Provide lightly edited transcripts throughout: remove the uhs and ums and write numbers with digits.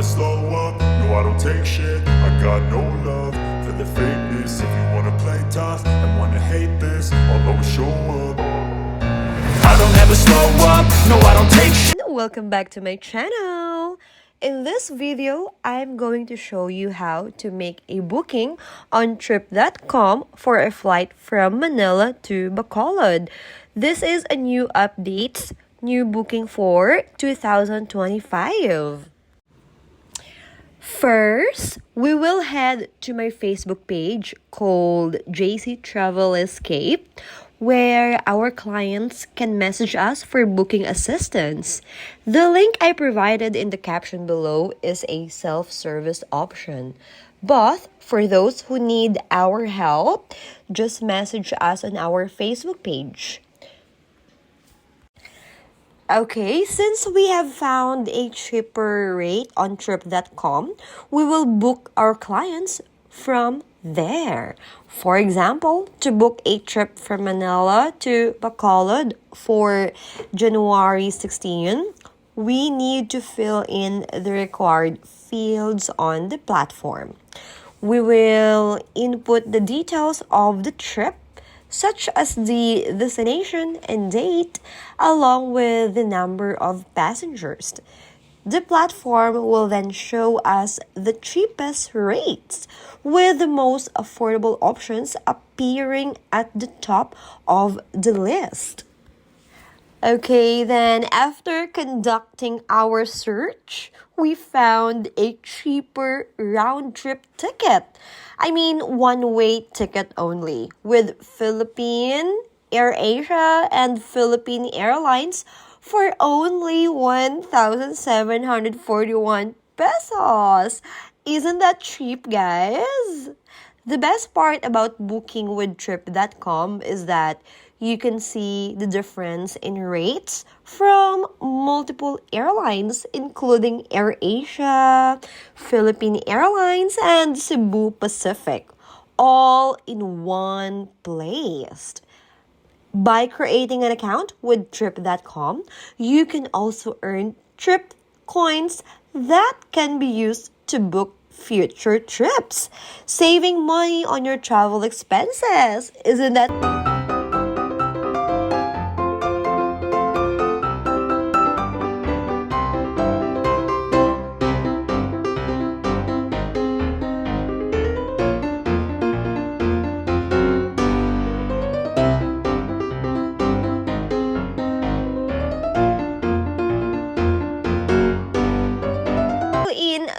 slow up, no I don't take shit. I got no love for the fakeness. If you wanna play tough and wanna hate this, I'll always show up. I don't ever slow up, no I don't take shit. Welcome back to my channel. In this video, I'm going to show you how to make a booking on trip.com for a flight from Manila to Bacolod. This is a new update, new booking for 2025. First, we will head to my Facebook page called JC Travel Escape, where our clients can message us for booking assistance. The link I provided in the caption below is a self-service option. But for those who need our help, just message us on our Facebook page. Okay, since we have found a cheaper rate on trip.com, we will book our clients from there. For example, to book a trip from Manila to Bacolod for January 16, we need to fill in the required fields on the platform. We will input the details of the trip, such as the destination and date, along with the number of passengers. The platform will then show us the cheapest rates, with the most affordable options appearing at the top of the list. Okay, then after conducting our search, we found a cheaper round-trip ticket. I mean, one-way ticket only, with Philippine, AirAsia, and Philippine Airlines for only 1,741 pesos. Isn't that cheap, guys? The best part about booking with trip.com is that you can see the difference in rates from multiple airlines, including AirAsia, Philippine Airlines, and Cebu Pacific, all in one place. By creating an account with trip.com, you can also earn trip coins that can be used to book future trips, saving money on your travel expenses. Isn't that...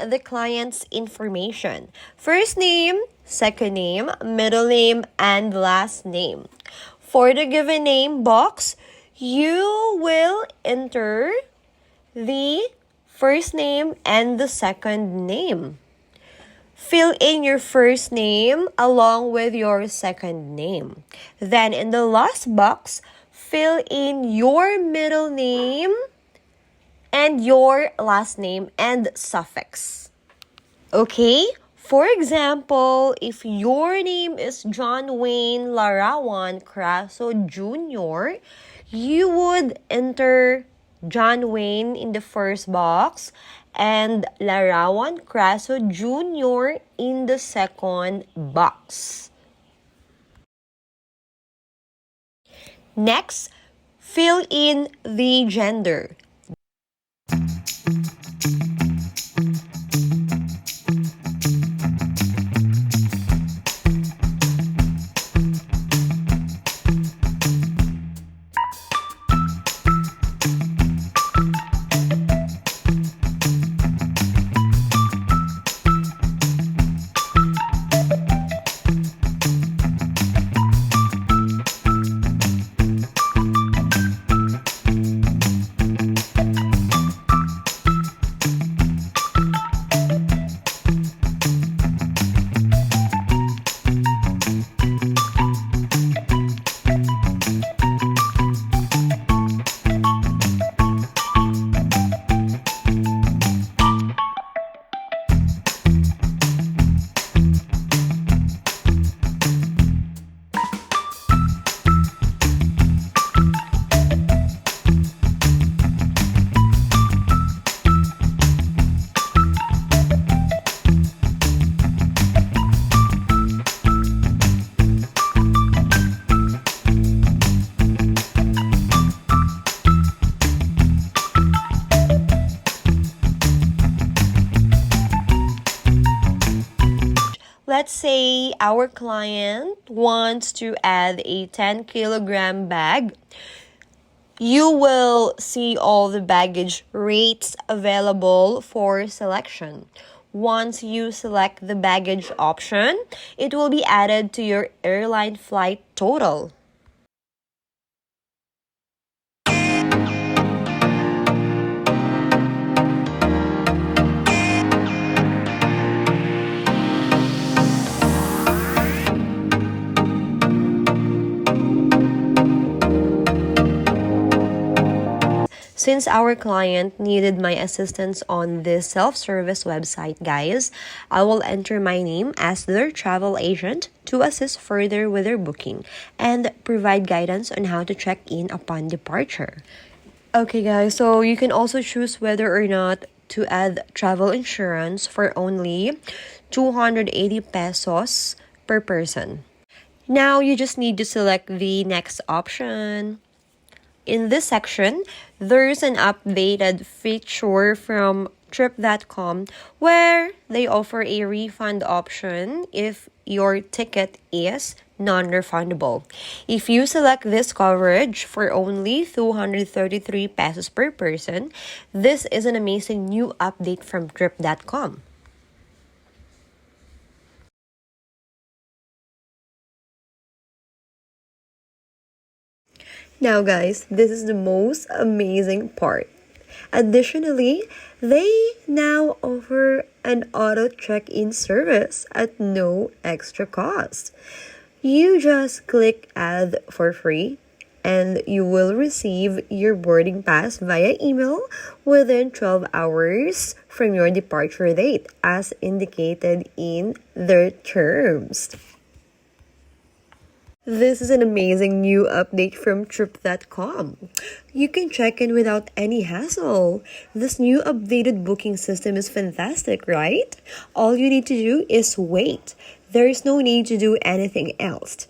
the client's information: first name, second name, middle name, and last name. For the given name box, you will enter the first name and the second name. Fill in your first name along with your second name. Then in the last box, fill in your middle name and your last name and suffix. Okay? For example, if your name is John Wayne Larawan Craso Jr., you would enter John Wayne in the first box and Larawan Craso Jr. in the second box. Next, fill in the gender. Let's say our client wants to add a 10-kilogram bag. You will see all the baggage rates available for selection. Once you select the baggage option, it will be added to your airline flight total. Since our client needed my assistance on this self-service website, guys, I will enter my name as their travel agent to assist further with their booking and provide guidance on how to check in upon departure. Okay, guys, so you can also choose whether or not to add travel insurance for only 280 pesos per person. Now, you just need to select the next option. In this section, there's an updated feature from trip.com where they offer a refund option if your ticket is non-refundable. If you select this coverage for only 233 pesos per person, this is an amazing new update from trip.com. Now, guys, this is the most amazing part. Additionally, they now offer an auto check-in service at no extra cost. You just click add for free and you will receive your boarding pass via email within 12 hours from your departure date as indicated in their terms. This is an amazing new update from trip.com. You can check in without any hassle. This new updated booking system is fantastic, right? All you need to do is wait. There is no need to do anything else.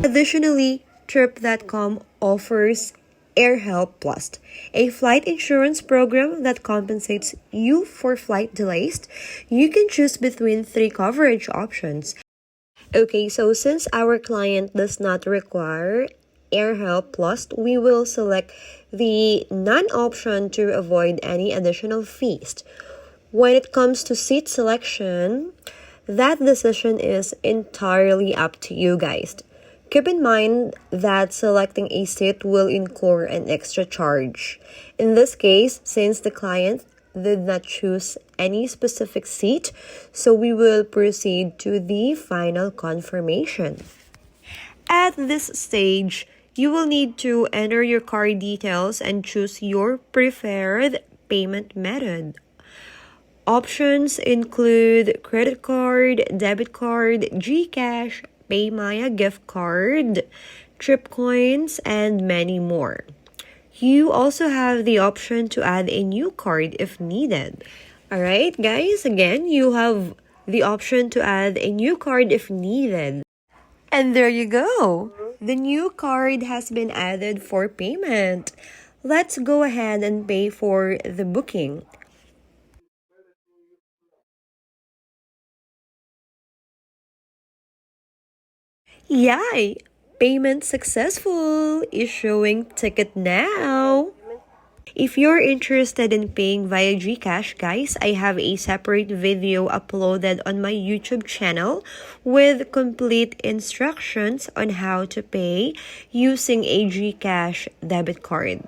Additionally, Trip.com offers AirHelp Plus, a flight insurance program that compensates you for flight delays. You can choose between 3 coverage options. Okay, so since our client does not require AirHelp Plus, we will select the none option to avoid any additional fees. When it comes to seat selection, that decision is entirely up to you guys. Keep in mind that selecting a seat will incur an extra charge. In this case, since the client did not choose any specific seat, so we will proceed to the final confirmation. At this stage, you will need to enter your card details and choose your preferred payment method. Options include credit card, debit card, GCash, PayMaya gift card, Trip Coins, and many more. You also have the option to add a new card if needed. Alright, guys, again, you have the option to add a new card if needed. And there you go. The new card has been added for payment. Let's go ahead and pay for the booking. Yay! Payment successful! Issuing ticket now! If you're interested in paying via GCash, guys, I have a separate video uploaded on my YouTube channel with complete instructions on how to pay using a GCash debit card.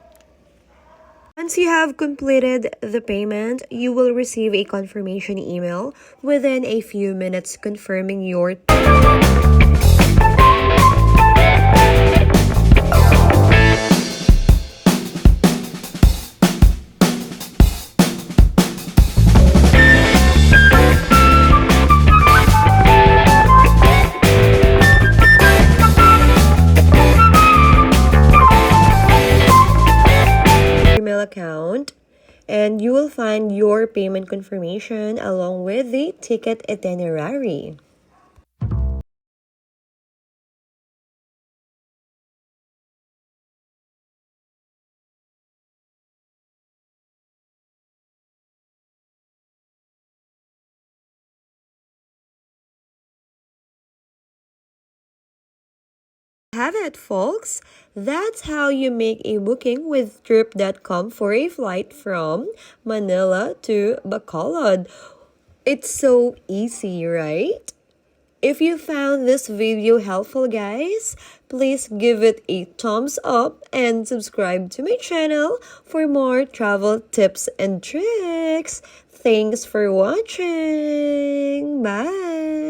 Once you have completed the payment, you will receive a confirmation email within a few minutes confirming your and you will find your payment confirmation along with the ticket itinerary. Have it, folks. That's how you make a booking with trip.com for a flight from Manila to Bacolod. It's so easy, right? If you found this video helpful, guys, please give it a thumbs up and subscribe to my channel for more travel tips and tricks. Thanks for watching. Bye!